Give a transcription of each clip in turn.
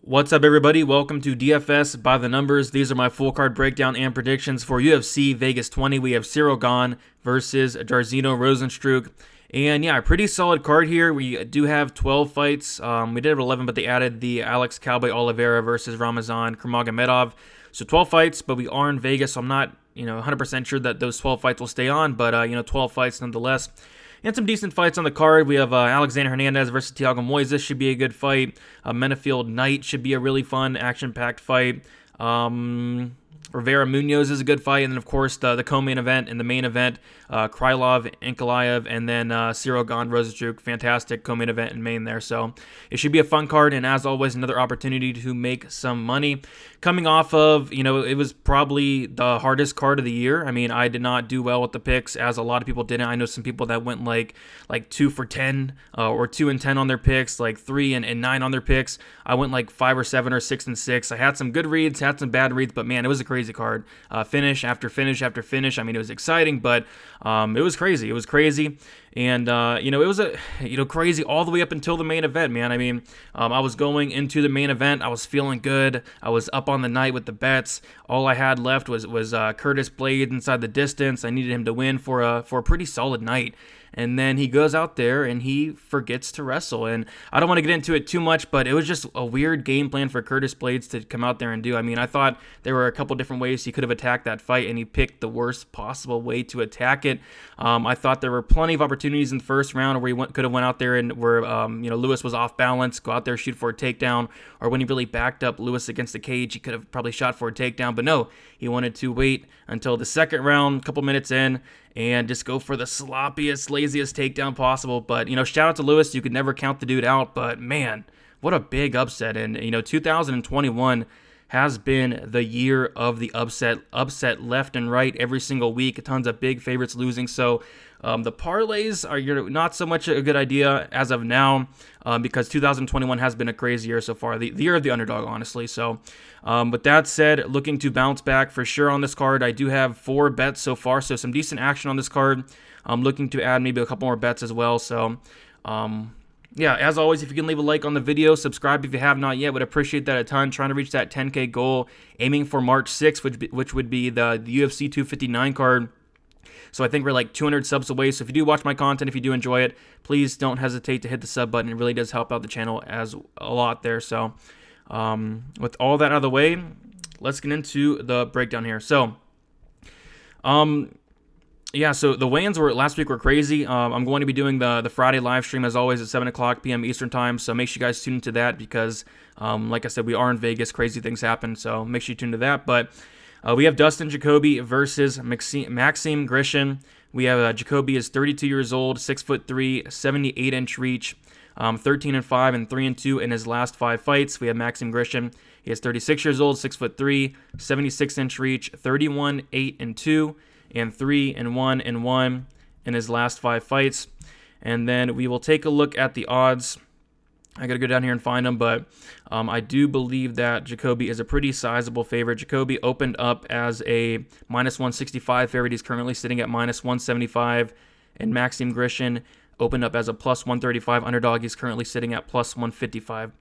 What's up, everybody? Welcome to DFS by the numbers. These are my full card breakdown and predictions for UFC Vegas 20. We have Gane versus Jairzinho Rozenstruik. And yeah, a pretty solid card here. We do have 12 fights. We did have 11, but they added the Alex Cowboy Oliveira versus Ramazan Kurmagomedov. So 12 fights, but we are in Vegas, so I'm not 100% sure that those 12 fights will stay on, but 12 fights nonetheless. And some decent fights on the card. We have Alexander Hernandez versus Tiago. Moises should be a good fight. Menifield Knight should be a really fun, action-packed fight. Rivera Munoz is a good fight. And then, of course, the co-main event and the main event, Krylov, Ankalaev, and then Gane Rozenstruik. Fantastic co-main event and main there. So it should be a fun card. And as always, another opportunity to make some money. Coming off of, it was probably the hardest card of the year. I mean, I did not do well with the picks, as a lot of people didn't. I know some people that went like 2 for 10 or 2 and 10 on their picks, like 3 and 9 on their picks. I went like 5 or 7 or 6 and 6. I had some good reads, had some bad reads, but man, it was a crazy card. Finish after finish after finish. I mean, it was exciting, but it was crazy. It was crazy. And, it was crazy all the way up until the main event, man. I mean, I was going into the main event. I was feeling good. I was up on the night with the bets. All I had left was Curtis Blaydes inside the distance. I needed him to win for a pretty solid night. And then he goes out there and he forgets to wrestle. And I don't want to get into it too much, but it was just a weird game plan for Curtis Blaydes to come out there and do. I mean, I thought there were a couple different ways he could have attacked that fight, and he picked the worst possible way to attack it. I thought there were plenty of opportunities in the first round where he could have went out there and where Lewis was off balance, go out there, shoot for a takedown, or when he really backed up Lewis against the cage, he could have probably shot for a takedown. But no, he wanted to wait until the second round, a couple minutes in, and just go for the sloppiest, laziest takedown possible. But, shout out to Lewis. You could never count the dude out. But, man, what a big upset. And, 2021 has been the year of the upset left and right every single week. Tons of big favorites losing. So the parlays are not so much a good idea as of now, because 2021 has been a crazy year so far. The year of the underdog, honestly. So with that said, looking to bounce back for sure on this card. I do have 4 bets so far, so some decent action on this card. I'm looking to add maybe a couple more bets as well. So yeah, as always, if you can leave a like on the video, subscribe if you have not yet, would appreciate that a ton. Trying to reach that 10K goal, aiming for March 6th, which would be the UFC 259 card. So I think we're like 200 subs away. So if you do watch my content, if you do enjoy it, please don't hesitate to hit the sub button. It really does help out the channel as a lot there. So with all that out of the way, let's get into the breakdown here. So yeah, so the weigh-ins last week were crazy. I'm going to be doing the Friday live stream, as always, at 7 o'clock p.m. Eastern time, so make sure you guys tune into that because, like I said, we are in Vegas. Crazy things happen, so make sure you tune to that. But we have Dustin Jacoby versus Maxime Grisham. We have Jacoby is 32 years old, 6'3", 78-inch reach, 13-5 and 3-2 in his last 5 fights. We have Maxime Grisham. He is 36 years old, 6'3", 76-inch reach, 31, 8 and 2. And 3-1 and 1 in his last 5 fights. And then we will take a look at the odds. I got to go down here and find them, but I do believe that Jacoby is a pretty sizable favorite. Jacoby opened up as a -165 favorite. He's currently sitting at -175. And Maxime Grisham opened up as a +135 underdog. He's currently sitting at +155.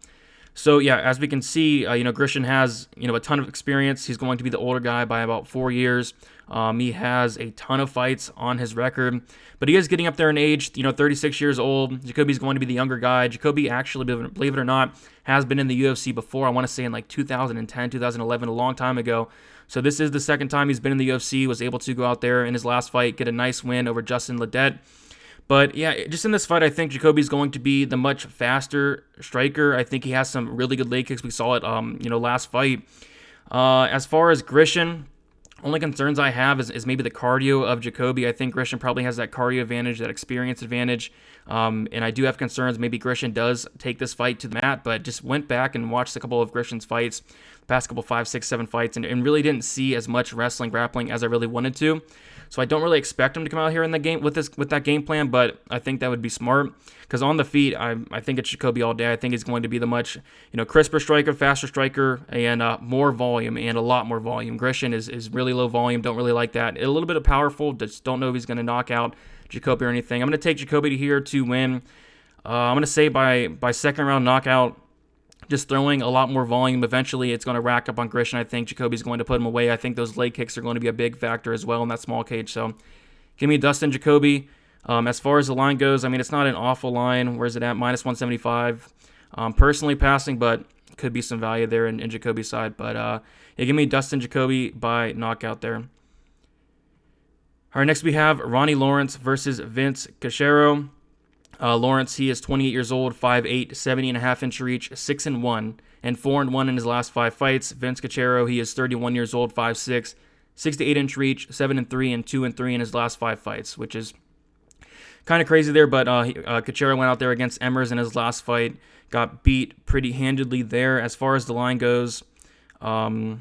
So, yeah, as we can see, Grisham has, a ton of experience. He's going to be the older guy by about 4 years. He has a ton of fights on his record, but he is getting up there in age, 36 years old. Jacoby's going to be the younger guy. Jacoby actually, believe it or not, has been in the UFC before. I want to say in like 2010, 2011, a long time ago. So this is the second time he's been in the UFC, was able to go out there in his last fight, get a nice win over Justin Ledet. But yeah, just in this fight, I think Jacoby's going to be the much faster striker. I think he has some really good leg kicks. We saw it, last fight. As far as Grisham, only concerns I have is maybe the cardio of Jacoby. I think Grisham probably has that cardio advantage, that experience advantage. And I do have concerns. Maybe Grisham does take this fight to the mat, but just went back and watched a couple of Grisham's fights, the past couple 5, 6, 7 fights, and really didn't see as much wrestling, grappling as I really wanted to. So I don't really expect him to come out here in the game with that game plan, but I think that would be smart because on the feet, I think it's Jacoby all day. I think he's going to be the much crisper striker, faster striker, and more volume and a lot more volume. Grisham is really low volume. Don't really like that. A little bit of powerful. Just don't know if he's going to knock out Jacoby or anything. I'm going to take Jacoby here to win. I'm going to say by second round knockout. just throwing a lot more volume. Eventually, it's going to rack up on Grisham. I think Jacoby's going to put him away. I think those leg kicks are going to be a big factor as well in that small cage. So give me Dustin, Jacoby. As far as the line goes, I mean, it's not an awful line. Where's it at? -175. Personally passing, but could be some value there in Jacoby's side. But yeah, give me Dustin, Jacoby by knockout there. All right, next we have Ronnie Lawrence versus Vince Cashero. Lawrence, he is 28 years old, 5'8", 70.5-inch reach, 6-1, and 4-1 in his last 5 fights. Vince Cashero, he is 31 years old, 5'6", 68-inch reach, 7-3, and 2-3 in his last 5 fights, which is kind of crazy there. But Cashero went out there against Emmers in his last fight, got beat pretty handedly there. As far as the line goes, Cashero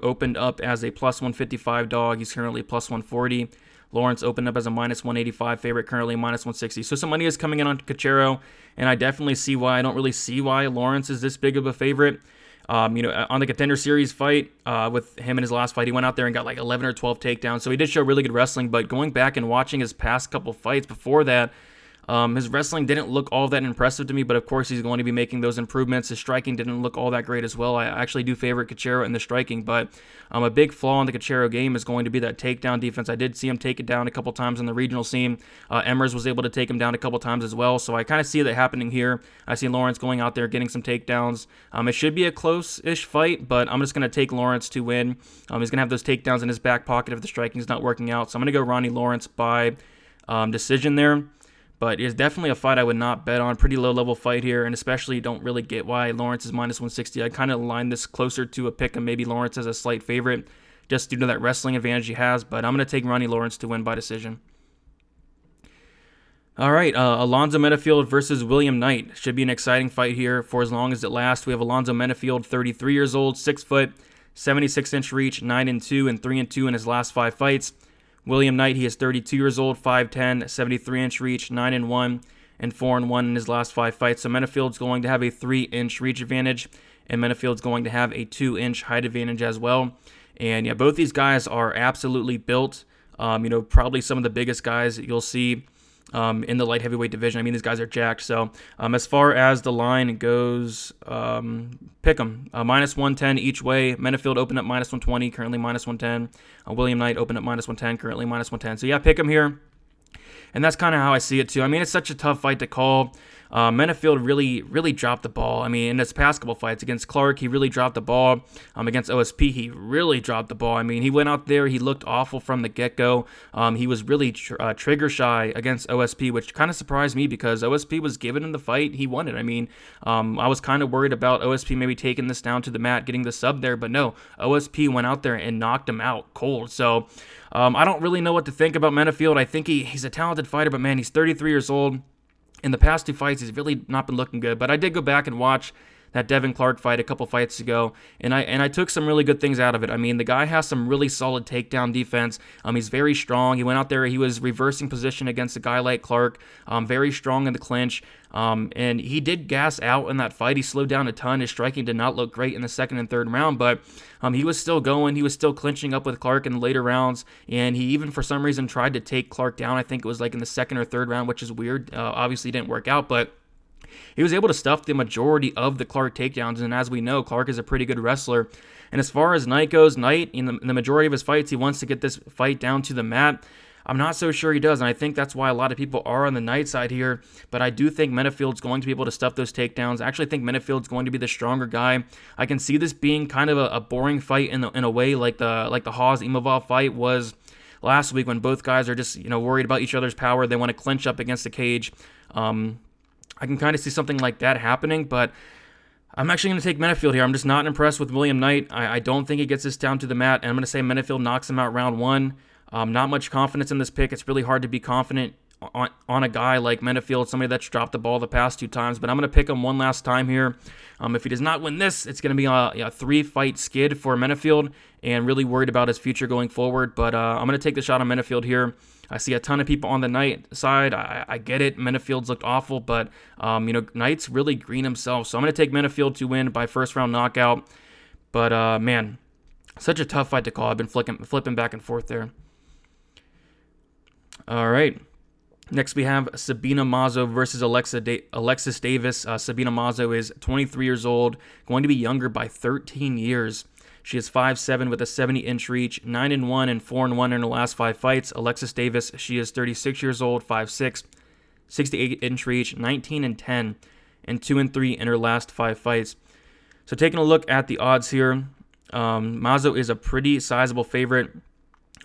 opened up as a +155 dog. He's currently +140. Lawrence opened up as a -185 favorite, currently -160. So some money is coming in on Cashero, and I definitely see why. I don't really see why Lawrence is this big of a favorite. On the Contender Series fight with him in his last fight, he went out there and got like 11 or 12 takedowns. So he did show really good wrestling, but going back and watching his past couple fights before that, his wrestling didn't look all that impressive to me, but of course he's going to be making those improvements. His striking didn't look all that great as well. I actually do favor Cashero in the striking, but a big flaw in the Cashero game is going to be that takedown defense. I did see him take it down a couple times in the regional scene. Emmers was able to take him down a couple times as well, so I kind of see that happening here. I see Lawrence going out there getting some takedowns. It should be a close-ish fight, but I'm just going to take Lawrence to win. He's going to have those takedowns in his back pocket if the striking is not working out, so I'm going to go Ronnie Lawrence by decision there. But it's definitely a fight I would not bet on. Pretty low-level fight here, and especially don't really get why Lawrence is -160. I kind of line this closer to a pick, and maybe Lawrence as a slight favorite just due to that wrestling advantage he has. But I'm going to take Ronnie Lawrence to win by decision. All right, Alonzo Menifield versus William Knight. Should be an exciting fight here for as long as it lasts. We have Alonzo Menifield, 33 years old, 6 foot, 76-inch reach, 9-2, and 3-2 in his last 5 fights. William Knight, he is 32 years old, 5'10", 73-inch reach, 9-1, and 4-1 in his last 5 fights. So Menifield's going to have a 3-inch reach advantage, and Menifield's going to have a 2-inch height advantage as well. And yeah, both these guys are absolutely built. Probably some of the biggest guys that you'll see in the light heavyweight division. I mean, these guys are jacked. So as far as the line goes, pick them. -110 each way. Menifield opened up -120, currently -110. William Knight opened up -110, currently -110. So yeah, pick them here. And that's kind of how I see it too. I mean, it's such a tough fight to call. Menifield really dropped the ball. I mean, in his past couple fights against Clark, he really dropped the ball. Against OSP, he really dropped the ball. I mean, he went out there, he looked awful from the get-go. He was really trigger shy against OSP, which kind of surprised me because OSP was giving him the fight. He won it. I mean, I was kind of worried about OSP maybe taking this down to the mat, getting the sub there, but no, OSP went out there and knocked him out cold. So I don't really know what to think about Menifield. I think he's a talented fighter, but man, he's 33 years old. In the past 2 fights, he's really not been looking good. But I did go back and watch that Devin Clark fight a couple fights ago, and I took some really good things out of it. I mean, the guy has some really solid takedown defense. He's very strong. He went out there, he was reversing position against a guy like Clark, very strong in the clinch, and he did gas out in that fight. He slowed down a ton. His striking did not look great in the 2nd and 3rd round, but he was still going. He was still clinching up with Clark in the later rounds, and he even for some reason tried to take Clark down. I think it was like in the 2nd or 3rd round, which is weird. Obviously didn't work out, but he was able to stuff the majority of the Clark takedowns, and as we know, Clark is a pretty good wrestler. And as far as Knight goes, Knight, in the majority of his fights, he wants to get this fight down to the mat. I'm not so sure he does, and I think that's why a lot of people are on the Knight side here, but I do think Menifield's going to be able to stuff those takedowns. I actually think Menifield's going to be the stronger guy. I can see this being kind of a boring fight in a way like the Hawes-Imavov fight was last week when both guys are just worried about each other's power. They want to clinch up against the cage. I can kind of see something like that happening, but I'm actually going to take Menifield here. I'm just not impressed with William Knight. I don't think he gets this down to the mat, and I'm going to say Menifield knocks him out round 1. Not much confidence in this pick. It's really hard to be confident on a guy like Menifield, somebody that's dropped the ball the past 2 times, but I'm going to pick him one last time here. If he does not win this, it's going to be a 3-fight skid for Menifield, and really worried about his future going forward, but I'm going to take the shot on Menifield here. I see a ton of people on the Knight side. I get it. Menifield's looked awful, but, Knight's really green himself. So I'm going to take Menifield to win by 1st-round knockout. But, man, such a tough fight to call. I've been flipping back and forth there. All right. Next, we have Sabina Mazzo versus Alexis Davis. Sabina Mazzo is 23 years old, going to be younger by 13 years. She is 5'7" with a 70-inch reach, 9-1 and 4-1 in her last 5 fights. Alexis Davis, she is 36 years old, 5'6", 68-inch reach, 19-10 and 2-3 in her last 5 fights. So taking a look at the odds here, Mazzo is a pretty sizable favorite.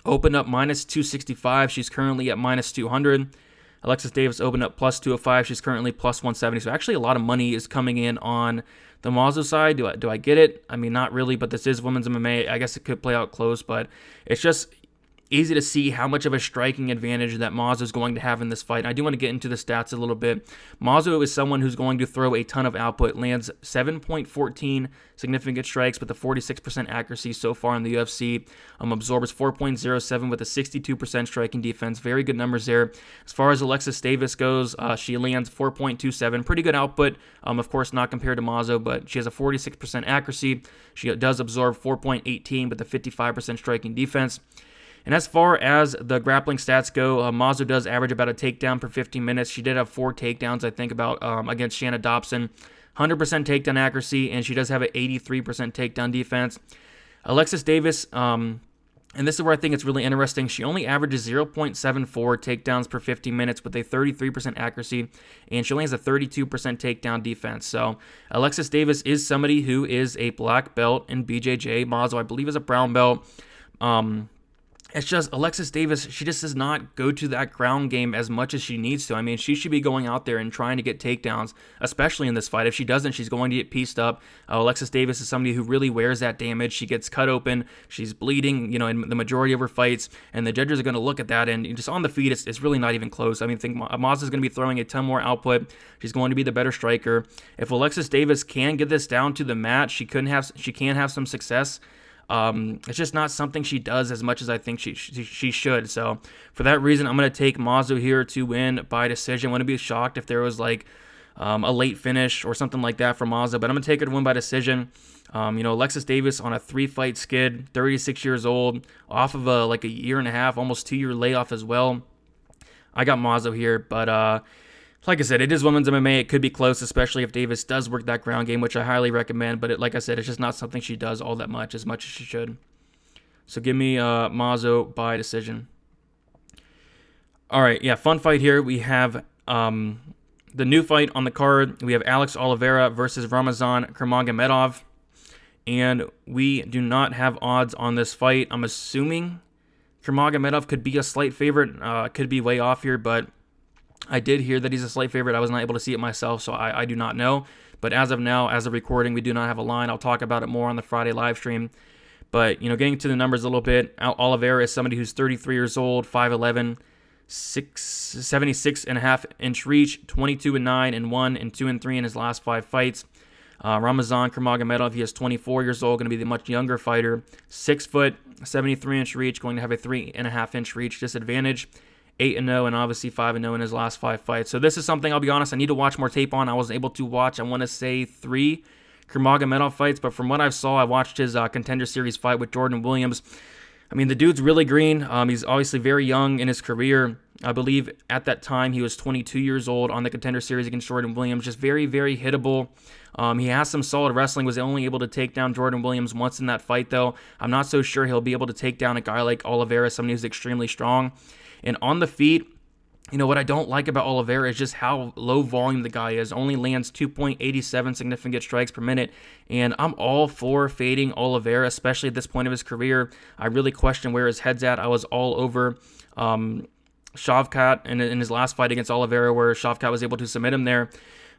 Opened up minus 265. She's currently at minus 200. Alexis Davis opened up plus 205. She's currently plus 170. So actually a lot of money is coming in on the Mazzo side. Do I get it? I mean, not really, but this is women's MMA. I guess it could play out close, but it's just easy to see how much of a striking advantage that Mazzo is going to have in this fight. And I do want to get into the stats a little bit. Mazzo is someone who's going to throw a ton of output, lands 7.14 significant strikes with a 46% accuracy so far in the UFC. Absorbs 4.07 with a 62% striking defense. Very good numbers there. As far as Alexis Davis goes, she lands 4.27. Pretty good output. Of course, not compared to Mazzo, but she has a 46% accuracy. She does absorb 4.18 with a 55% striking defense. And as far as the grappling stats go, Mazzo does average about a takedown per 15 minutes. She did have 4 takedowns, I think, against Shanna Dobson. 100% takedown accuracy, and she does have an 83% takedown defense. Alexis Davis, and this is where I think it's really interesting, she only averages 0.74 takedowns per 15 minutes with a 33% accuracy, and she only has a 32% takedown defense. So Alexis Davis is somebody who is a black belt in BJJ. Mazzo, I believe, is a brown belt. It's just Alexis Davis, she just does not go to that ground game as much as she needs to. I mean, she should be going out there and trying to get takedowns, especially in this fight. If she doesn't, she's going to get pieced up. Alexis Davis is somebody who really wears that damage. She gets cut open. She's bleeding, in the majority of her fights, and the judges are going to look at that, and just on the feet, it's really not even close. I mean, I think Mazzo is going to be throwing a ton more output. She's going to be the better striker. If Alexis Davis can get this down to the mat, she can have some success. It's just not something she does as much as I think she should. So for that reason, I'm going to take Mazzo here to win by decision. I wouldn't be shocked if there was like a late finish or something like that for Mazzo, but I'm going to take her to win by decision. Alexis Davis on a 3-fight skid, 36 years old, off of a year and a half, almost 2-year layoff as well. I got Mazzo here, but like I said, it is women's MMA. It could be close, especially if Davis does work that ground game, which I highly recommend. But like I said, it's just not something she does all that much, as she should. So give me Mazzo by decision. All right, yeah, fun fight here. We have the new fight on the card. We have Alex Oliveira versus Ramazan Kurmagomedov. And we do not have odds on this fight. I'm assuming Kurmagomedov could be a slight favorite. Could be way off here, but I did hear that he's a slight favorite. I was not able to see it myself, so I do not know. But as of now, as of recording, we do not have a line. I'll talk about it more on the Friday live stream. But, getting to the numbers a little bit, Oliveira is somebody who's 33 years old, 5'11", 76.5-inch reach, 22-9 and 1 and 2-3 in his last 5 fights. Ramazan Kurmagomedov, he is 24 years old, going to be the much younger fighter. 6 foot, 73-inch reach, going to have a 3.5-inch reach disadvantage. 8-0 and obviously 5-0 in his last 5 fights. So this is something, I'll be honest, I need to watch more tape on. I wasn't able to watch, I want to say 3 Kurmagomedov fights, but from what I saw, I watched his Contender Series fight with Jordan Williams. I mean, the dude's really green. He's obviously very young in his career. I believe at that time he was 22 years old on the Contender Series against Jordan Williams. Just very, very hittable. He has some solid wrestling, was only able to take down Jordan Williams once in that fight, though. I'm not so sure he'll be able to take down a guy like Oliveira, somebody who's extremely strong. And on the feet, what I don't like about Oliveira is just how low volume the guy is. Only lands 2.87 significant strikes per minute. And I'm all for fading Oliveira, especially at this point of his career. I really question where his head's at. I was all over Shavkat in his last fight against Oliveira, where Shavkat was able to submit him there.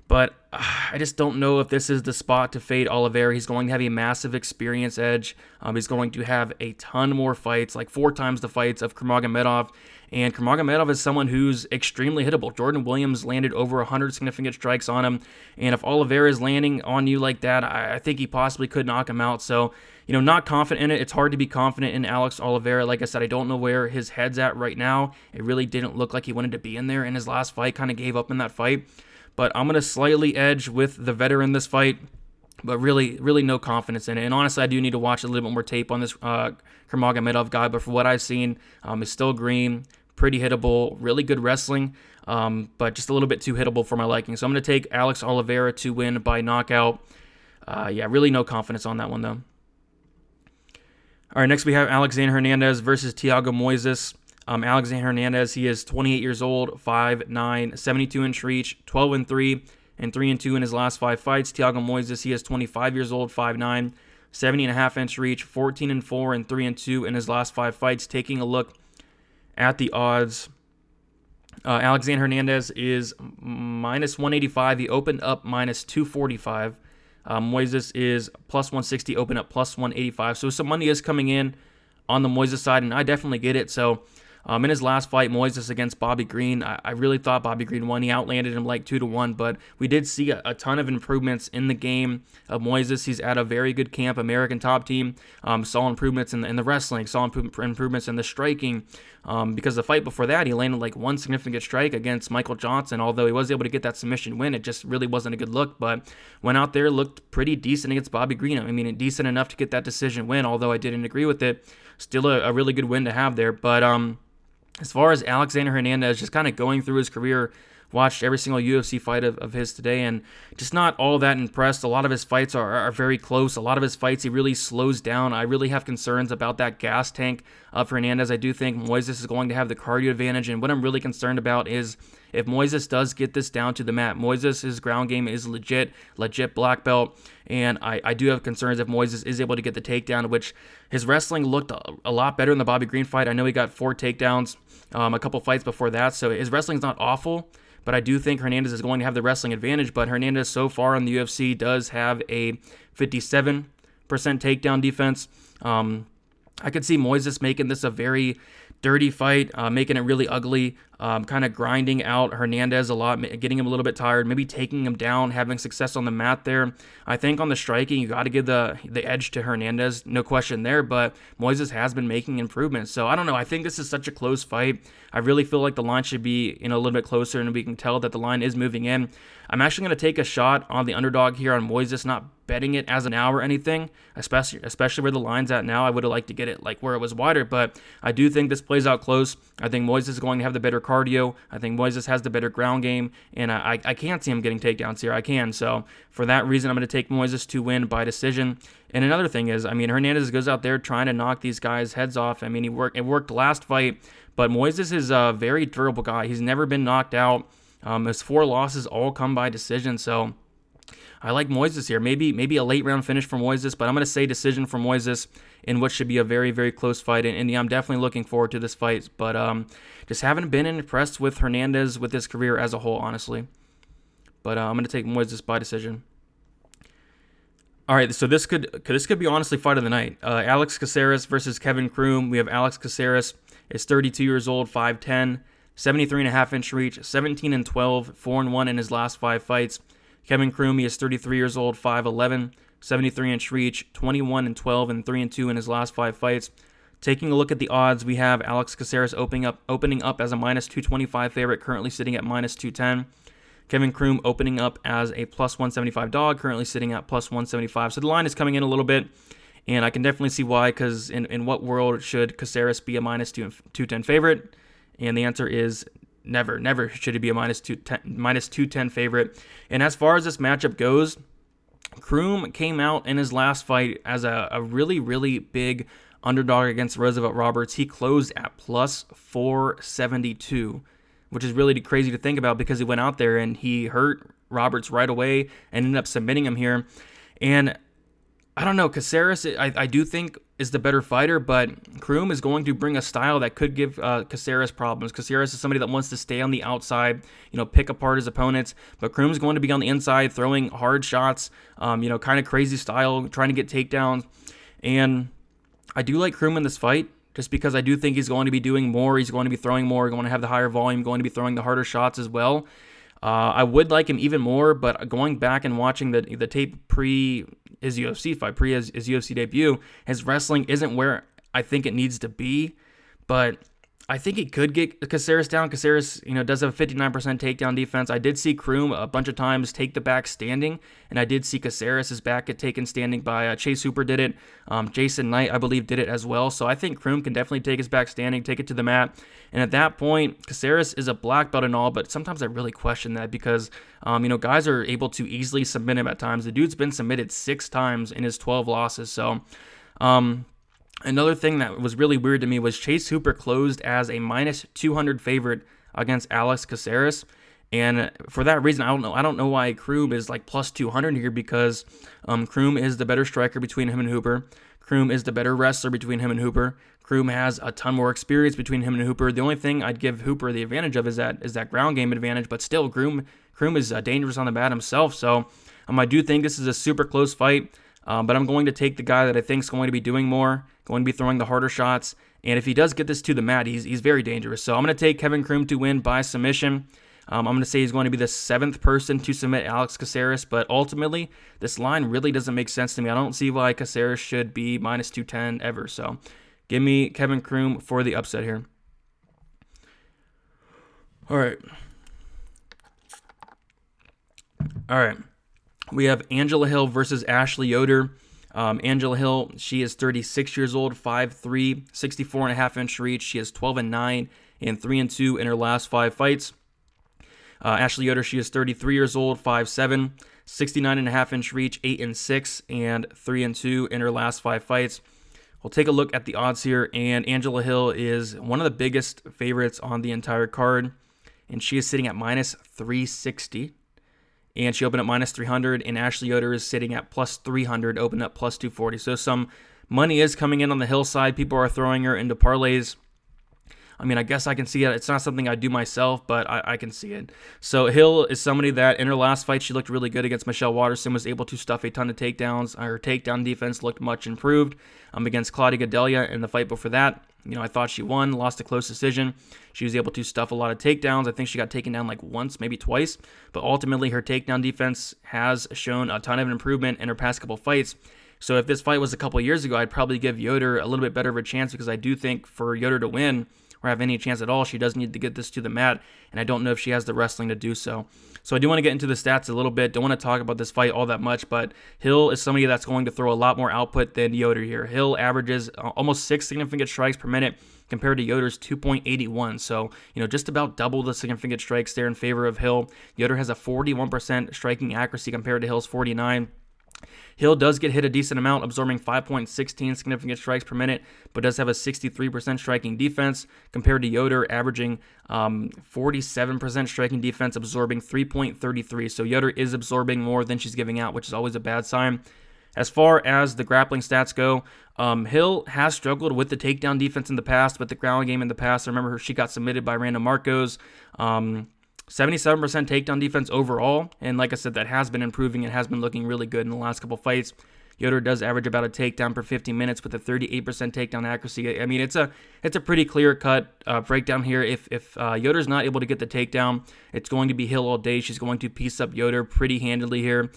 But I just don't know if this is the spot to fade Oliveira. He's going to have a massive experience edge. He's going to have a ton more fights, like 4 times the fights of Kurmagomedov. And Kurmagomedov is someone who's extremely hittable. Jordan Williams landed over 100 significant strikes on him. And if Oliveira is landing on you like that, I think he possibly could knock him out. So, not confident in it. It's hard to be confident in Alex Oliveira. Like I said, I don't know where his head's at right now. It really didn't look like he wanted to be in there in his last fight. Kind of gave up in that fight. But I'm going to slightly edge with the veteran this fight, but really, really no confidence in it. And honestly, I do need to watch a little bit more tape on this Kurmagomedov guy, but for what I've seen, he's still green, pretty hittable, really good wrestling. but just a little bit too hittable for my liking. So I'm going to take Alex Oliveira to win by knockout. Yeah, really no confidence on that one, though. All right, next we have Alexander Hernandez versus Tiago Moises. Alexander Hernandez, he is 28 years old, 5'9", 72-inch reach, 12-3, and 3-2 in his last 5 fights. Tiago Moises, he is 25 years old, 5'9", 70.5-inch reach, 14-4, and 3-2 in his last 5 fights. Taking a look at the odds, Alexander Hernandez is minus 185. He opened up minus 245. Moises is plus 160, opened up plus 185. So some money is coming in on the Moises side, and I definitely get it. So in his last fight, Moises against Bobby Green, I really thought Bobby Green won. He outlanded him like 2-1, but we did see a ton of improvements in the game of Moises. He's at a very good camp, American Top Team. Saw improvements in the wrestling, saw improvements in the striking. Because the fight before that, he landed like one significant strike against Michael Johnson. Although he was able to get that submission win, it just really wasn't a good look. But went out there, looked pretty decent against Bobby Green. I mean, decent enough to get that decision win, although I didn't agree with it. Still a really good win to have there. But as far as Alexander Hernandez, just kind of going through his career, watched every single UFC fight of his today, and just not all that impressed. A lot of his fights are very close. A lot of his fights, he really slows down. I really have concerns about that gas tank of Hernandez. I do think Moises is going to have the cardio advantage, and what I'm really concerned about is if Moises does get this down to the mat. Moises' ground game is legit black belt, and I do have concerns if Moises is able to get the takedown, which his wrestling looked a lot better in the Bobby Green fight. I know he got 4 takedowns a couple fights before that, so his wrestling's not awful, but I do think Hernandez is going to have the wrestling advantage. But Hernandez so far in the UFC does have a 57% takedown defense. I could see Moises making this a very dirty fight, making it really ugly, kind of grinding out Hernandez a lot, getting him a little bit tired, maybe taking him down, having success on the mat there. I think on the striking, you got to give the edge to Hernandez, no question there, but Moises has been making improvements. So I don't know, I think this is such a close fight. I really feel like the line should be a little bit closer, and we can tell that the line is moving in. I'm actually going to take a shot on the underdog here on Moises, not betting it as an hour or anything, especially where the line's at now. I would have liked to get it like where it was wider, but I do think this plays out close. I think Moises is going to have the better cardio. I think Moises has the better ground game, and I can't see him getting takedowns here. I can. So for that reason, I'm going to take Moises to win by decision. And another thing is, I mean, Hernandez goes out there trying to knock these guys' heads off. I mean, it worked last fight, but Moises is a very durable guy. He's never been knocked out. His 4 losses all come by decision, so I like Moises here. Maybe a late round finish for Moises, but I'm going to say decision for Moises in what should be a very, very close fight. And I'm definitely looking forward to this fight, but just haven't been impressed with Hernandez with his career as a whole, honestly. But I'm going to take Moises by decision. All right, so this could be honestly fight of the night. Alex Caceres versus Kevin Croom. We have Alex Caceres is 32 years old, 5'10", 73.5-inch reach, 17-12, 4-1 in his last 5 fights. Kevin Croom, he is 33 years old, 5'11", 73-inch reach, 21-12, and 3-2 in his last 5 fights. Taking a look at the odds, we have Alex Caceres opening up as a minus 225 favorite, currently sitting at minus 210. Kevin Croom opening up as a plus 175 dog, currently sitting at plus 175. So the line is coming in a little bit, and I can definitely see why, because in what world should Caceres be a minus 210 favorite? And the answer is never should he be a minus 210 favorite. And as far as this matchup goes, Croom came out in his last fight as a really, really big underdog against Roosevelt Roberts. He closed at plus 472, which is really crazy to think about because he went out there and he hurt Roberts right away and ended up submitting him here. And I don't know, Caceres, I do think is the better fighter, but Croom is going to bring a style that could give Caceres problems. Caceres is somebody that wants to stay on the outside, pick apart his opponents, but Croom is going to be on the inside, throwing hard shots, kind of crazy style, trying to get takedowns. And I do like Croom in this fight, just because I do think he's going to be doing more, he's going to be throwing more, going to have the higher volume, going to be throwing the harder shots as well. I would like him even more, but going back and watching the tape pre his UFC fight, pre his UFC debut, his wrestling isn't where I think it needs to be. But I think he could get Caceres down. Caceres, does have a 59% takedown defense. I did see Croom a bunch of times take the back standing, and I did see Caceres' back get taken standing by Chase Hooper did it. Jason Knight, I believe, did it as well. So I think Croom can definitely take his back standing, take it to the mat. And at that point, Caceres is a black belt and all, but sometimes I really question that because, guys are able to easily submit him at times. The dude's been submitted 6 times in his 12 losses. So, another thing that was really weird to me was Chase Hooper closed as a minus 200 favorite against Alex Caceres. And for that reason, I don't know why Croom is like plus 200 here because Croom is the better striker between him and Hooper. Croom is the better wrestler between him and Hooper. Croom has a ton more experience between him and Hooper. The only thing I'd give Hooper the advantage of is that ground game advantage, but still Croom is dangerous on the mat himself. So I do think this is a super close fight, but I'm going to take the guy that I think is going to be doing more, going to be throwing the harder shots, and if he does get this to the mat, he's very dangerous. So I'm going to take Kevin Croom to win by submission. I'm going to say he's going to be the 7th person to submit Alex Caceres, but ultimately, this line really doesn't make sense to me. I don't see why Caceres should be minus 210 ever. So give me Kevin Croom for the upset here. All right. We have Angela Hill versus Ashley Yoder. Angela Hill, she is 36 years old, 5'3", 64.5-inch reach. She is 12-9 and 3-2 in her last 5 fights. Ashley Yoder, she is 33 years old, 5'7", 69.5-inch reach, 8-6 and 3-2 in her last 5 fights. We'll take a look at the odds here, and Angela Hill is one of the biggest favorites on the entire card, and she is sitting at minus 360. And she opened up minus 300, and Ashley Yoder is sitting at plus 300, opened up plus 240. So some money is coming in on the Hill side. People are throwing her into parlays. I mean, I guess I can see it. It's not something I do myself, but I can see it. So Hill is somebody that in her last fight, she looked really good against Michelle Waterson, was able to stuff a ton of takedowns. Her takedown defense looked much improved against Claudia Gadelha in the fight before that. I thought she won, lost a close decision. She was able to stuff a lot of takedowns. I think she got taken down like once, maybe twice. But ultimately, her takedown defense has shown a ton of improvement in her past couple fights. So if this fight was a couple years ago, I'd probably give Yoder a little bit better of a chance because I do think for Yoder to win or have any chance at all, she does need to get this to the mat, and I don't know if she has the wrestling to do so. So I do want to get into the stats a little bit. Don't want to talk about this fight all that much, but Hill is somebody that's going to throw a lot more output than Yoder here. Hill averages almost 6 significant strikes per minute compared to Yoder's 2.81. So, just about double the significant strikes there in favor of Hill. Yoder has a 41% striking accuracy compared to Hill's 49%. Hill does get hit a decent amount, absorbing 5.16 significant strikes per minute, but does have a 63% striking defense compared to Yoder, averaging 47% striking defense, absorbing 3.33. So Yoder is absorbing more than she's giving out, which is always a bad sign. As far as the grappling stats go, Hill has struggled with the takedown defense in the past, but the ground game in the past. I remember she got submitted by Randa Marcos. 77% takedown defense overall, and like I said, that has been improving. It has been looking really good in the last couple fights. Yoder does average about a takedown per 15 minutes with a 38% takedown accuracy. I mean, it's a pretty clear-cut breakdown here. If Yoder's not able to get the takedown, it's going to be Hill all day. She's going to piece up Yoder pretty handily here.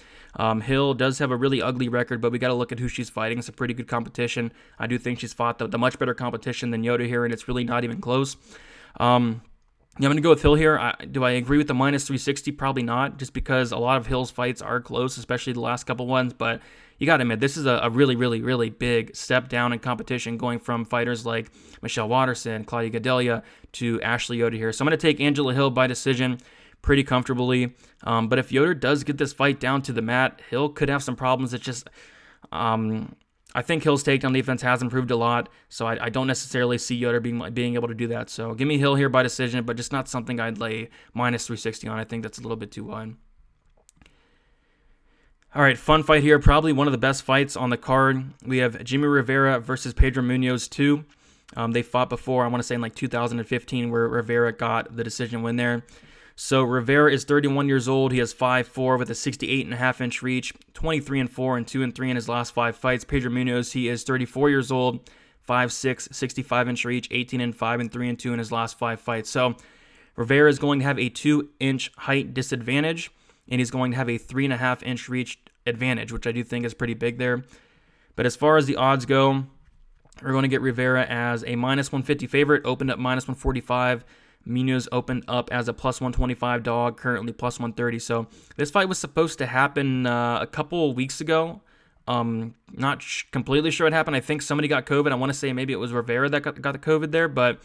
Hill does have a really ugly record, but we got to look at who she's fighting. It's a pretty good competition. I do think she's fought the much better competition than Yoder here, and it's really not even close. I'm going to go with Hill here. Do I agree with the minus 360? Probably not, just because a lot of Hill's fights are close, especially the last couple ones. But you got to admit, this is a really, really, really big step down in competition, going from fighters like Michelle Waterson, Claudia Gadelha, to Ashley Yoder here. So I'm going to take Angela Hill by decision pretty comfortably. But if Yoder does get this fight down to the mat, Hill could have some problems. It's just... I think Hill's takedown defense has improved a lot, so I don't necessarily see Yoder being able to do that. So give me Hill here by decision, but just not something I'd lay minus 360 on. I think that's a little bit too wide. All right, fun fight here. Probably one of the best fights on the card. We have Jimmy Rivera versus Pedro Munoz 2. They fought before, I want to say in like 2015, where Rivera got the decision win there. So Rivera is 31 years old. He has 5'4" with a 68.5-inch reach, 23-4 and 2-3 in his last 5 fights. Pedro Munoz, he is 34 years old, 5'6", 65-inch reach, 18-5 and 3-2 in his last 5 fights. So Rivera is going to have a 2-inch height disadvantage, and he's going to have a 3.5-inch reach advantage, which I do think is pretty big there. But as far as the odds go, we're going to get Rivera as a -150 favorite, opened up -145. Munoz opened up as a +125 dog, currently +130. So this fight was supposed to happen a couple weeks ago. Not completely sure what happened. I think somebody got COVID. I want to say maybe it was Rivera that got the COVID there. But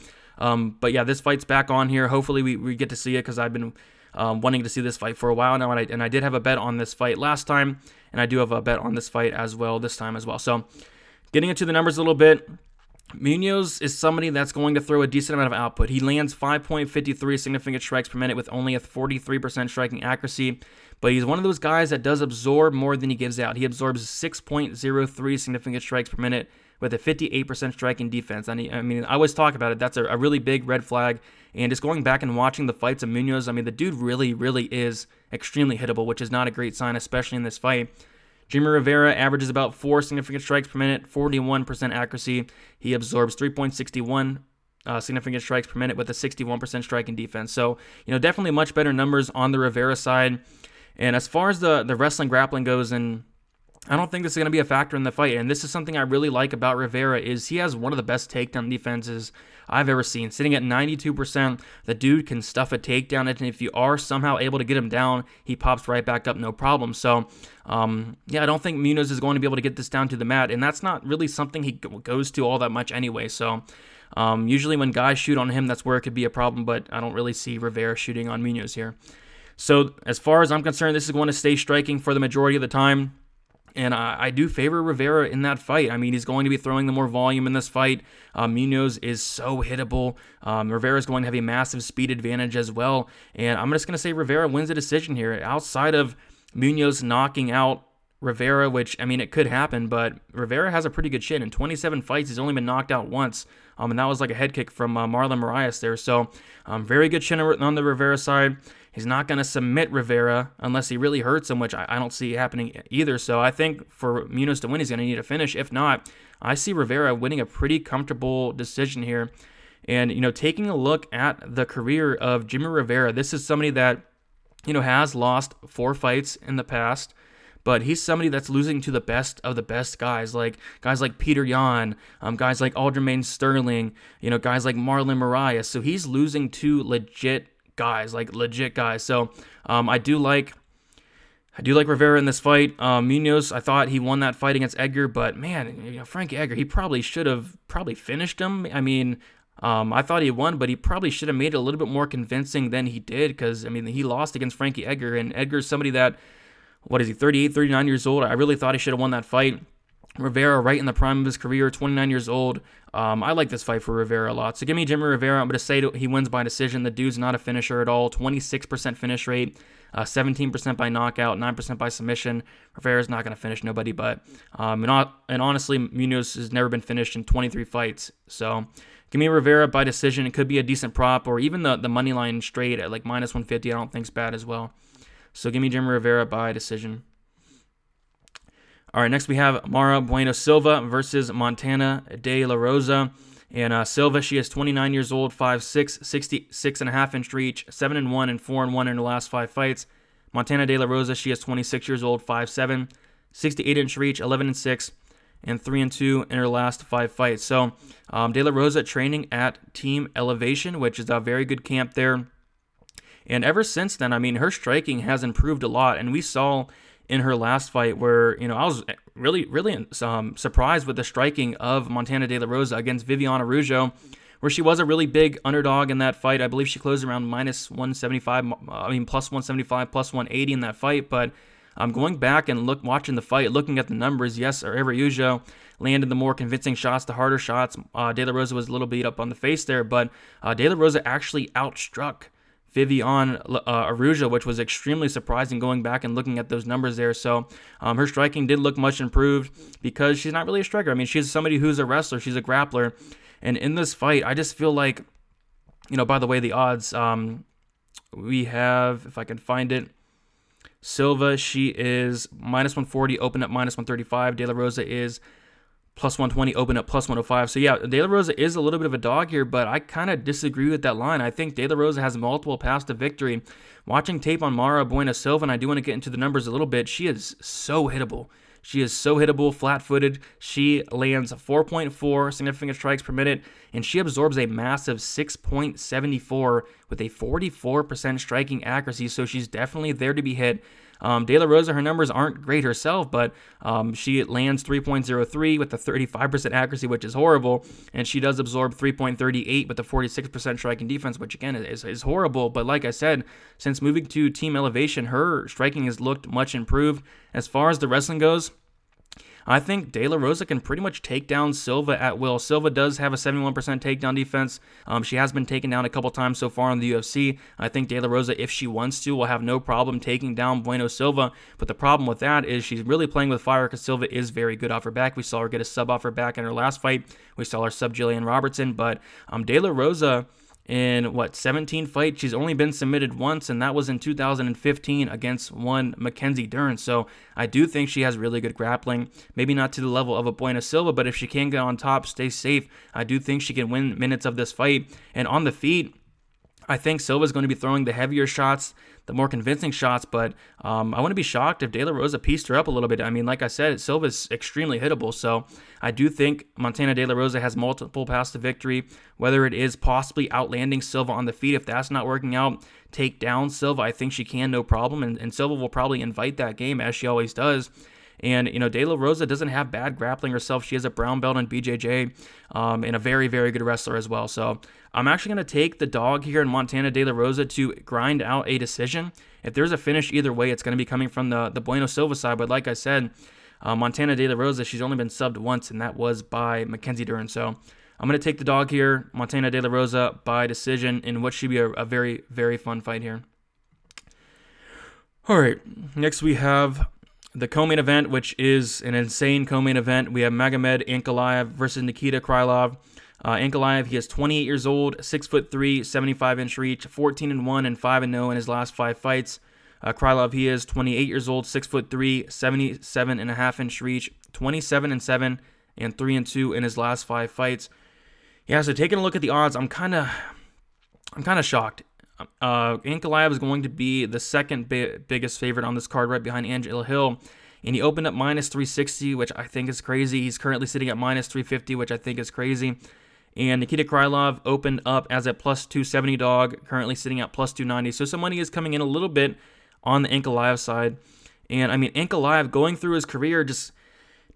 yeah, this fight's back on here. Hopefully we get to see it, because I've been wanting to see this fight for a while now. And I did have a bet on this fight last time, and I do have a bet on this fight as well this time as well. So getting into the numbers a little bit, Munoz is somebody that's going to throw a decent amount of output. He lands 5.53 significant strikes per minute with only a 43% striking accuracy, but he's one of those guys that does absorb more than he gives out. He absorbs 6.03 significant strikes per minute with a 58% striking defense. And I mean, I always talk about it. That's a really big red flag. And just going back and watching the fights of Munoz, I mean, the dude really, really is extremely hittable, which is not a great sign, especially in this fight. Jimmy Rivera averages about 4 significant strikes per minute, 41% accuracy. He absorbs 3.61 significant strikes per minute with a 61% striking defense. So, definitely much better numbers on the Rivera side. And as far as the wrestling grappling goes, and I don't think this is going to be a factor in the fight. And this is something I really like about Rivera, is he has one of the best takedown defenses I've ever seen. Sitting at 92%, the dude can stuff a takedown, and if you are somehow able to get him down, he pops right back up, no problem. So, yeah, I don't think Munoz is going to be able to get this down to the mat, and that's not really something he goes to all that much anyway. So, usually when guys shoot on him, that's where it could be a problem, but I don't really see Rivera shooting on Munoz here. So, as far as I'm concerned, this is going to stay striking for the majority of the time. And I do favor Rivera in that fight. I mean, he's going to be throwing the more volume in this fight. Munoz is so hittable. Rivera is going to have a massive speed advantage as well. And I'm just going to say Rivera wins the decision here. Outside of Munoz knocking out Rivera, which, I mean, it could happen, but Rivera has a pretty good chin. In 27 fights, he's only been knocked out once. And that was like a head kick from Marlon Moraes there. So, very good chin on the Rivera side. He's not going to submit Rivera unless he really hurts him, which I don't see happening either. So I think for Munoz to win, he's going to need a finish. If not, I see Rivera winning a pretty comfortable decision here. And, taking a look at the career of Jimmy Rivera, this is somebody that, has lost 4 fights in the past. But he's somebody that's losing to the best of the best guys like Peter Yan, guys like Aljamain Sterling, guys like Marlon Moraes. So he's losing to legit guys. So I do like Rivera in this fight. Munoz, I thought he won that fight against Edgar, but man, Frankie Edgar, he probably should have finished him. I mean, I thought he won, but he probably should have made it a little bit more convincing than he did, because I mean, he lost against Frankie Edgar, and Edgar's somebody that, what is he, 38, 39 years old? I really thought he should have won that fight. Rivera, right in the prime of his career, 29 years old. I like this fight for Rivera a lot. So give me Jimmy Rivera. I'm going to say he wins by decision. The dude's not a finisher at all. 26% finish rate, 17% by knockout, 9% by submission. Rivera's not going to finish nobody, but and honestly, Munoz has never been finished in 23 fights. So give me Rivera by decision. It could be a decent prop, or even the money line straight at like -150. I don't think is bad as well. So give me Jimmy Rivera by decision. All right, next we have Mara Bueno Silva versus Montana De La Rosa. And Silva, she is 29 years old, 5'6", 66.5-inch reach, 7-1 and 4-1 in her last 5 fights. Montana De La Rosa, she is 26 years old, 5'7", 68-inch reach, 11-6 and 3-2 in her last 5 fights. So De La Rosa training at Team Elevation, which is a very good camp there. And ever since then, I mean, her striking has improved a lot. And we saw in her last fight where, I was really surprised with the striking of Montana De La Rosa against Viviana Araujo, where she was a really big underdog in that fight. I believe she closed around -175, plus 175, plus 180 in that fight. But going back and watching the fight, looking at the numbers, yes, Araujo landed the more convincing shots, the harder shots. De La Rosa was a little beat up on the face there, but De La Rosa actually outstruck Viviane Araujo, which was extremely surprising going back and looking at those numbers there. So her striking did look much improved, because she's not really a striker. I mean, she's somebody who's a wrestler. She's a grappler. And in this fight, I just feel like, by the way, the odds, we have, if I can find it, Silva, she is -140, open at -135. De La Rosa is +120, open up +105. So yeah, De La Rosa is a little bit of a dog here, but I kind of disagree with that line. I think De La Rosa has multiple paths to victory. Watching tape on Mara Bueno Silva, and I do want to get into the numbers a little bit, she is so hittable. She is so hittable, flat-footed. She lands 4.4 significant strikes per minute, and she absorbs a massive 6.74 with a 44% striking accuracy, so she's definitely there to be hit. De La Rosa, her numbers aren't great herself, but she lands 3.03 with a 35% accuracy, which is horrible, and she does absorb 3.38 with a 46% striking defense, which again is horrible. But like I said, since moving to Team Elevation, her striking has looked much improved. As far as the wrestling goes, I think De La Rosa can pretty much take down Silva at will. Silva does have a 71% takedown defense. She has been taken down a couple times so far in the UFC. I think De La Rosa, if she wants to, will have no problem taking down Bueno Silva. But the problem with that is she's really playing with fire because Silva is very good off her back. We saw her get a sub off her back in her last fight. We saw her sub Jillian Robertson. But De La Rosa, in 17 fights, she's only been submitted once, and that was in 2015 against one Mackenzie Dern. So I do think she has really good grappling. Maybe not to the level of a Bueno Silva, but if she can get on top, stay safe, I do think she can win minutes of this fight. And on the feet, I think Silva's going to be throwing the heavier shots, the more convincing shots, but I wouldn't be shocked if De La Rosa pieced her up a little bit. I mean, like I said, Silva's extremely hittable, so I do think Montana De La Rosa has multiple paths to victory, whether it is possibly outlanding Silva on the feet. If that's not working out, take down Silva. I think she can, no problem, and Silva will probably invite that game, as she always does. And, De La Rosa doesn't have bad grappling herself. She has a brown belt in BJJ and a very, very good wrestler as well. So I'm actually going to take the dog here in Montana De La Rosa to grind out a decision. If there's a finish either way, it's going to be coming from the Bueno Silva side. But like I said, Montana De La Rosa, she's only been subbed once, and that was by Mackenzie Dern. So I'm going to take the dog here, Montana De La Rosa, by decision in what should be a very, very fun fight here. All right, next we have the co-main event, which is an insane co-main event. We have Magomed Ankalaev versus Nikita Krylov. Ankalaev, he is 28 years old, 6'3", 75-inch reach, 14-1 and 5-0 in his last 5 fights. Krylov, he is 28 years old, 6'3", 77.5-inch reach, 27-7 and 3-2 in his last 5 fights. Yeah, so taking a look at the odds, I'm kind of shocked. Ankalaev is going to be the second biggest favorite on this card, right behind Angela Hill, and he opened up minus 360, which I think is crazy. He's currently sitting at minus 350, which I think is crazy. And Nikita Krylov opened up as a plus 270 dog, currently sitting at plus 290. So some money is coming in a little bit on the Ankalaev side. And I mean, Ankalaev going through his career, just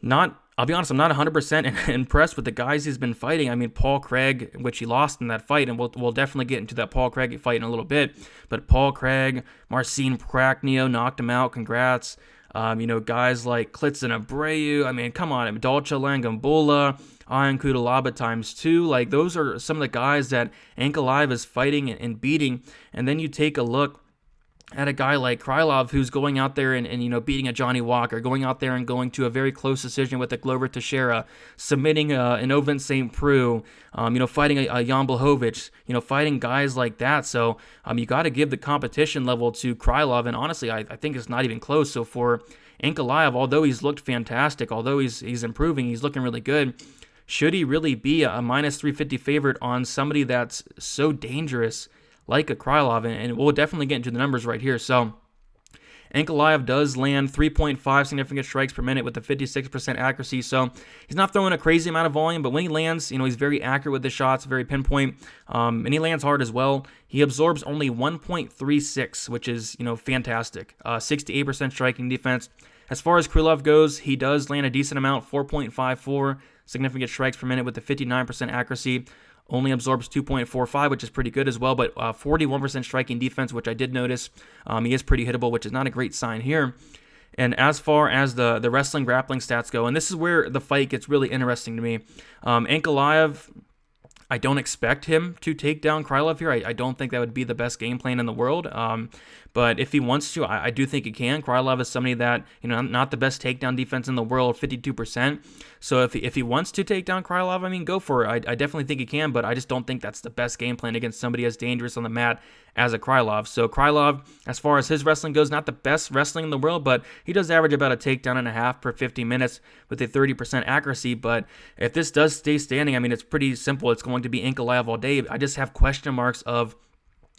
not, I'll be honest, I'm not 100% impressed with the guys he's been fighting. I mean, Paul Craig, which he lost in that fight, and we'll definitely get into that Paul Craig fight in a little bit. But Paul Craig, Marcin Prachnio knocked him out. Congrats. Guys like Klitzen Abreu. I mean, come on. Dolce Langambula, Ion Kudalaba ×2. Like, those are some of the guys that Ankalaev is fighting and beating. And then you take a look at a guy like Krylov, who's going out there and beating a Johnny Walker, going out there and going to a very close decision with a Glover Teixeira, submitting an Ovin St. Preux, fighting a Jan Blachowicz, fighting guys like that. So you got to give the competition level to Krylov, and honestly, I think it's not even close. So for Ankalaev, although he's looked fantastic, although he's improving, he's looking really good, should he really be a minus 350 favorite on somebody that's so dangerous like a Krylov? And we'll definitely get into the numbers right here. So Ankalaev does land 3.5 significant strikes per minute with a 56% accuracy. So he's not throwing a crazy amount of volume, but when he lands, he's very accurate with the shots, very pinpoint, and he lands hard as well. He absorbs only 1.36, which is, fantastic. 68% striking defense. As far as Krylov goes, he does land a decent amount, 4.54 significant strikes per minute with a 59% accuracy. Only absorbs 2.45, which is pretty good as well, but 41% striking defense, which I did notice. He is pretty hittable, which is not a great sign here. And as far as the wrestling grappling stats go, and this is where the fight gets really interesting to me, Ankalaev, I don't expect him to take down Krylov here. I don't think that would be the best game plan in the world. But if he wants to, I do think he can. Krylov is somebody that, not the best takedown defense in the world, 52%. So if he wants to take down Krylov, I mean, go for it. I definitely think he can, but I just don't think that's the best game plan against somebody as dangerous on the mat as a Krylov. So Krylov, as far as his wrestling goes, not the best wrestling in the world, but he does average about a takedown and a half per 50 minutes with a 30% accuracy. But if this does stay standing, I mean, it's pretty simple. It's going to be Ankalaev all day. I just have question marks of,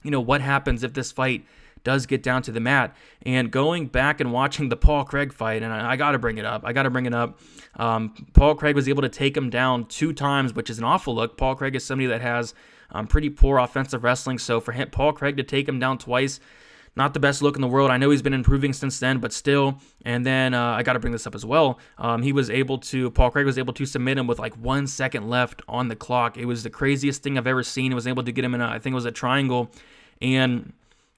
what happens if this fight does get down to the mat. And going back and watching the Paul Craig fight, and I got to bring it up. Paul Craig was able to take him down 2 times, which is an awful look. Paul Craig is somebody that has pretty poor offensive wrestling, so for Paul Craig to take him down twice, not the best look in the world. I know he's been improving since then, but still. And then I got to bring this up as well. Paul Craig was able to submit him with like 1 second left on the clock. It was the craziest thing I've ever seen. He was able to get him in I think it was a triangle, and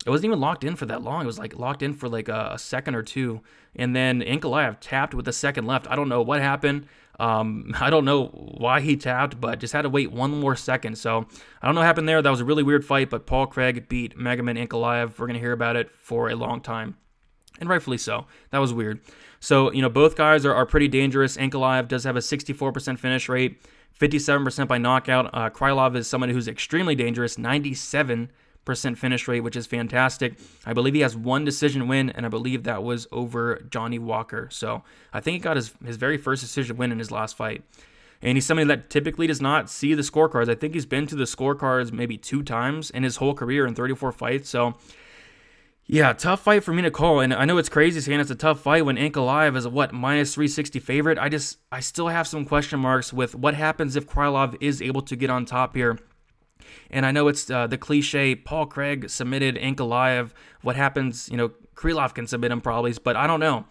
it wasn't even locked in for that long. It was like locked in for like a second or 2. And then Ankalaev tapped with a second left. I don't know what happened. I don't know why he tapped, but just had to wait 1 more second. So I don't know what happened there. That was a really weird fight, but Paul Craig beat Magomed Ankalaev. We're going to hear about it for a long time, and rightfully so. That was weird. So, both guys are pretty dangerous. Ankalaev does have a 64% finish rate, 57% by knockout. Krylov is someone who's extremely dangerous, 97% finish rate, which is fantastic. I believe he has 1 decision win, and I believe that was over Johnny Walker. So I think he got his very first decision win in his last fight. And he's somebody that typically does not see the scorecards. I think he's been to the scorecards maybe 2 times in his whole career in 34 fights. So yeah, tough fight for me to call. And I know it's crazy saying it's a tough fight when Ankalaev is a minus 360 favorite. I still have some question marks with what happens if Krylov is able to get on top here. And I know it's the cliche, Paul Craig submitted Ankalaev. What happens, Krylov can submit him probably, but I don't know.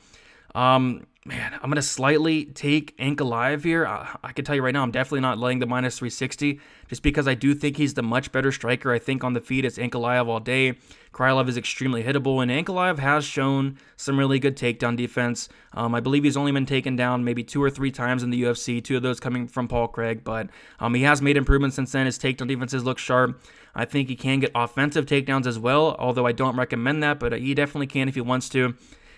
Man, I'm going to slightly take Ankalaev here. I can tell you right now, I'm definitely not laying the minus 360 just because I do think he's the much better striker. I think on the feet, it's Ankalaev all day. Krylov is extremely hittable, and Ankalaev has shown some really good takedown defense. I believe he's only been taken down maybe 2 or 3 times in the UFC, 2 of those coming from Paul Craig, but he has made improvements since then. His takedown defenses look sharp. I think he can get offensive takedowns as well, although I don't recommend that, but he definitely can if he wants to.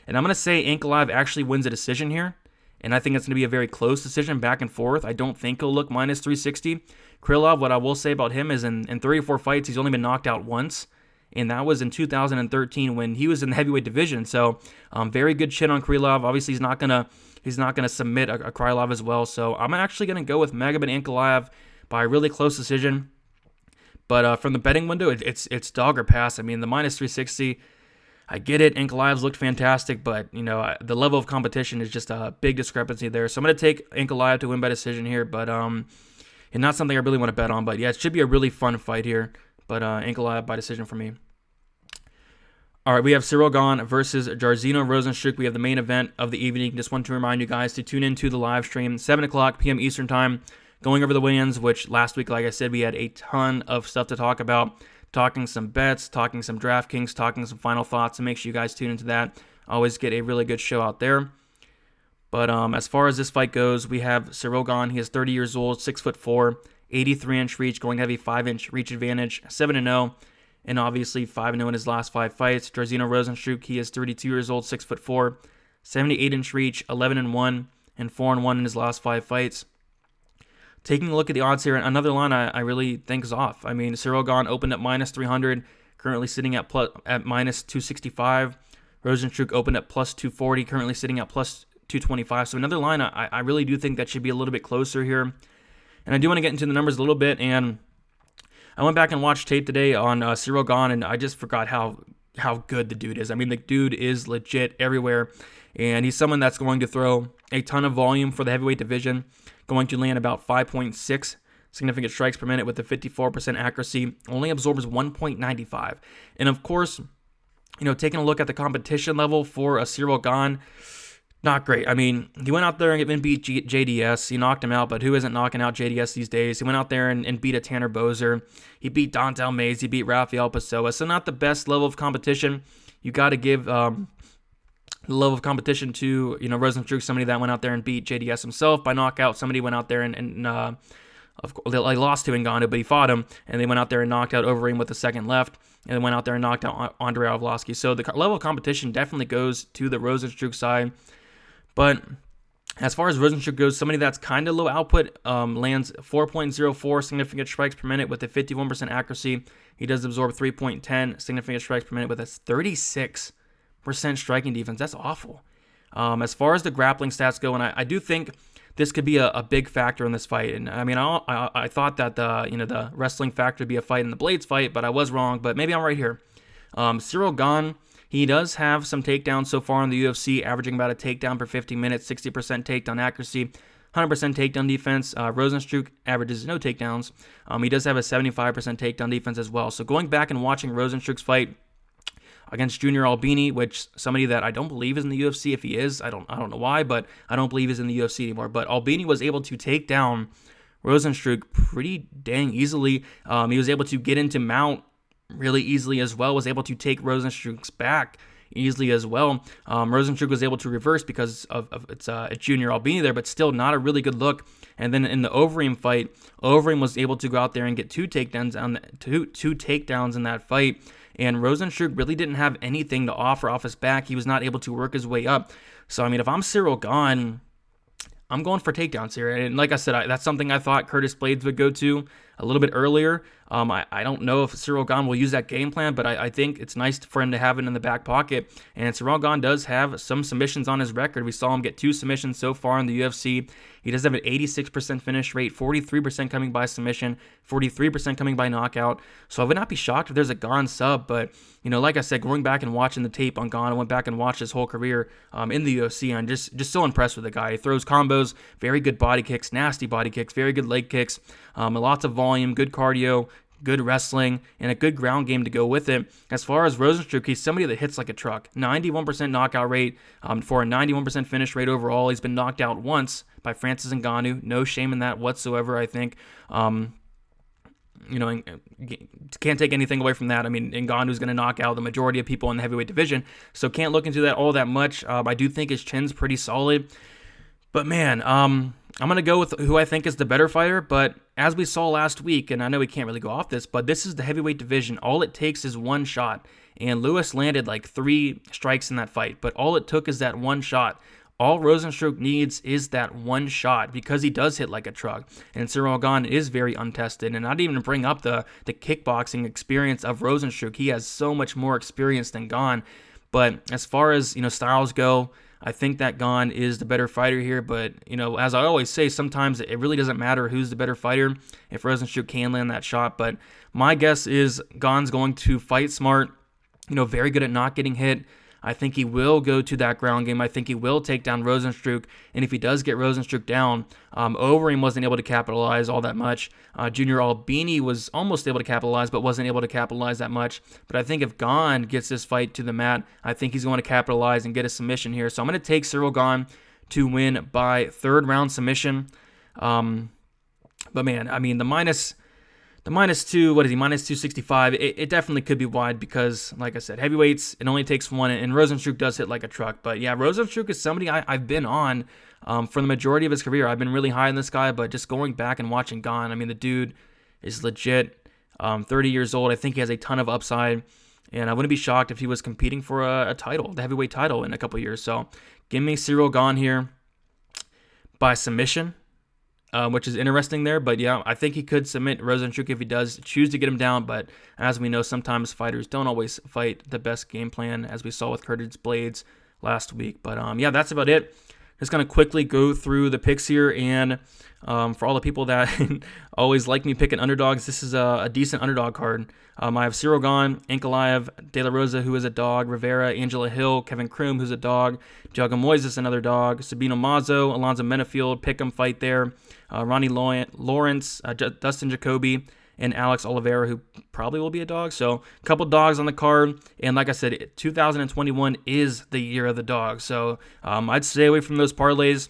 And I'm going to say Ankalaev actually wins a decision here, and I think it's going to be a very close decision back and forth. I don't think he'll look minus 360. Krylov, what I will say about him is in 34 fights, he's only been knocked out once, and that was in 2013 when he was in the heavyweight division. So very good chin on Krylov. Obviously, he's not gonna submit a Krylov as well. So I'm actually going to go with Magomed Ankalaev by a really close decision. But from the betting window, it's dog or pass. I mean, the minus 360, I get it. Ankalaev's looked fantastic, but the level of competition is just a big discrepancy there. So I'm going to take Ankalaev to win by decision here, but and not something I really want to bet on. But yeah, it should be a really fun fight here. But Ankalaev by decision for me. All right, we have Ciryl Gane versus Jairzinho Rozenstruik. We have the main event of the evening. Just want to remind you guys to tune into the live stream, 7 o'clock p.m. Eastern Time, going over the weigh-ins, which last week, like I said, we had a ton of stuff to talk about. Talking some bets, talking some DraftKings, talking some final thoughts, and make sure you guys tune into that. Always get a really good show out there. But as far as this fight goes, we have Ciryl Gane. He is 30 years old, 6'4", 83-inch reach, going to have a 5-inch reach advantage, 7-0, and obviously 5-0 in his last 5 fights. Jairzinho Rozenstruik, he is 32 years old, 6'4", 78-inch reach, 11-1, and 4-1 in his last 5 fights. Taking a look at the odds here, another line I really think is off. I mean, Ciryl Gane opened at minus 300, currently sitting at minus 265. Rozenstruik opened at plus 240, currently sitting at plus 225. So another line, I really do think that should be a little bit closer here. And I do want to get into the numbers a little bit. And I went back and watched tape today on Ciryl Gane, and I just forgot how good the dude is. I mean, the dude is legit everywhere. And he's someone that's going to throw a ton of volume for the heavyweight division. Going to land about 5.6 significant strikes per minute with a 54% accuracy. Only absorbs 1.95. And of course, taking a look at the competition level for a Ciryl Gane, not great. I mean, he went out there and beat JDS. He knocked him out, but who isn't knocking out JDS these days? He went out there and beat a Tanner Boser. He beat Dontel Mays. He beat Rafael Pessoa. So not the best level of competition. You got to give the level of competition to, Rozenstruik, somebody that went out there and beat JDS himself by knockout. Somebody went out there and of course, they lost to Ngannou, but he fought him, and they went out there and knocked out Overeem with the second left, and then went out there and knocked out Andrei Arlovski. So the level of competition definitely goes to the Rozenstruik side. But as far as Rozenstruik goes, somebody that's kind of low output, lands 4.04 significant strikes per minute with a 51% accuracy. He does absorb 3.10 significant strikes per minute with a 36% striking defense. That's awful. As far as the grappling stats go, and I do think this could be a big factor in this fight. And I mean, I thought that the wrestling factor would be a fight in the Blaydes fight, but I was wrong. But maybe I'm right here. Ciryl Gane, he does have some takedowns so far in the UFC, averaging about a takedown per 50 minutes, 60% takedown accuracy, 100% takedown defense. Rozenstruik averages no takedowns. He does have a 75% takedown defense as well. So going back and watching Rozenstruik's fight against Junior Albini, which somebody that I don't believe is in the UFC. If he is, I don't know why, but I don't believe he's in the UFC anymore. But Albini was able to take down Rozenstruik pretty dang easily. He was able to get into mount really easily as well, was able to take Rozenstruik's back easily as well. Rozenstruik was able to reverse because of it's Junior Albini there, but still not a really good look. And then in the Overeem fight, Overeem was able to go out there and get two takedowns in that fight. And Rozenstruik really didn't have anything to offer off his back. He was not able to work his way up. So, I mean, if I'm Ciryl Gane, I'm going for takedowns here. And like I said, that's something I thought Curtis Blaydes would go to a little bit earlier. I don't know if Ciryl Gane will use that game plan, but I think it's nice for him to have it in the back pocket. And Ciryl Gane does have some submissions on his record. We saw him get 2 submissions so far in the UFC. He does have an 86% finish rate, 43% coming by submission, 43% coming by knockout. So I would not be shocked if there's a Gane sub, but like I said, going back and watching the tape on Gane, I went back and watched his whole career in the UFC, and I'm just so impressed with the guy. He throws combos, very good body kicks, nasty body kicks, very good leg kicks, lots of volume, good cardio, good wrestling, and a good ground game to go with it. As far as Rozenstruik, he's somebody that hits like a truck. 91% knockout rate for a 91% finish rate overall. He's been knocked out once by Francis Ngannou. No shame in that whatsoever, I think. Can't take anything away from that. I mean, Ngannou's going to knock out the majority of people in the heavyweight division, so can't look into that all that much. I do think his chin's pretty solid. But man, I'm going to go with who I think is the better fighter, but as we saw last week, and I know we can't really go off this, but this is the heavyweight division. All it takes is one shot, and Lewis landed like 3 strikes in that fight, but all it took is that one shot. All Rozenstruik needs is that one shot because he does hit like a truck, and Ciryl Gane is very untested, and not even to bring up the kickboxing experience of Rozenstruik. He has so much more experience than Gane, but as far as styles go, I think that Gane is the better fighter here, but, as I always say, sometimes it really doesn't matter who's the better fighter if Rozenstruik can land that shot, but my guess is Gane's going to fight smart, very good at not getting hit. I think he will go to that ground game. I think he will take down Rozenstruik, and if he does get Rozenstruik down, Overeem wasn't able to capitalize all that much. Junior Albini was almost able to capitalize, but wasn't able to capitalize that much. But I think if Gane gets this fight to the mat, I think he's going to capitalize and get a submission here. So I'm going to take Ciryl Gane to win by 3rd round submission. But man, I mean, the minus 2, what is he, minus 265, it definitely could be wide because, like I said, heavyweights, it only takes one, and Rozenstruik does hit like a truck. But yeah, Rozenstruik is somebody I've been on for the majority of his career. I've been really high on this guy, but just going back and watching Gane, I mean, the dude is legit, 30 years old. I think he has a ton of upside, and I wouldn't be shocked if he was competing for a title, the heavyweight title, in a couple years. So give me Ciryl Gane here by submission. Which is interesting there, but yeah, I think he could submit Rozenstruik if he does choose to get him down, but as we know, sometimes fighters don't always fight the best game plan, as we saw with Curtis Blaydes last week. But yeah, that's about it. Just going to quickly go through the picks here, and for all the people that always like me picking underdogs, this is a decent underdog card. I have Ciryl Gane, Ankalaev, De La Rosa, who is a dog, Rivera, Angela Hill, Kevin Croom, who's a dog, Tiago Moises, another dog, Sabina Mazzo, Alonzo Menifield, pick'em fight there, Ronnie Lawrence, Dustin Jacoby, and Alex Oliveira, who probably will be a dog. So a couple dogs on the card, and like I said, 2021 is the year of the dog. So I'd stay away from those parlays.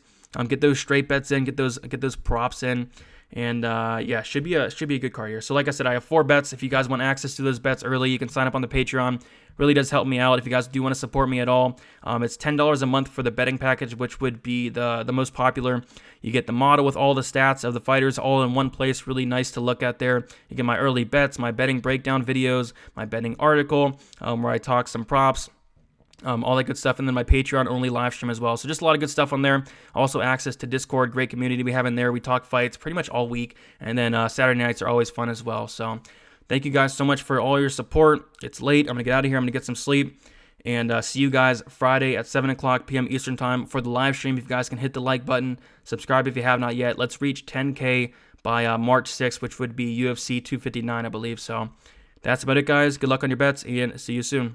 Get those straight bets in, get those props in, and yeah, should be a good card here. So like I said, I have 4 bets. If you guys want access to those bets early, you can sign up on the Patreon. Really does help me out if you guys do want to support me at all. It's $10 a month for the betting package, which would be the most popular. You get the model with all the stats of the fighters all in one place. Really nice to look at there. You get my early bets, my betting breakdown videos, my betting article where I talk some props. All that good stuff, and then my Patreon only live stream as well. So just a lot of good stuff on there. Also access to Discord, great community we have in there. We talk fights pretty much all week, and then Saturday nights are always fun as well. So thank you guys so much for all your support. It's late. I'm going to get out of here. I'm going to get some sleep, and see you guys Friday at 7 o'clock p.m. Eastern time for the live stream. If you guys can hit the like button, subscribe if you have not yet. Let's reach 10K by March 6th, which would be UFC 259, I believe. So That's about it, guys. Good luck on your bets, and see you soon.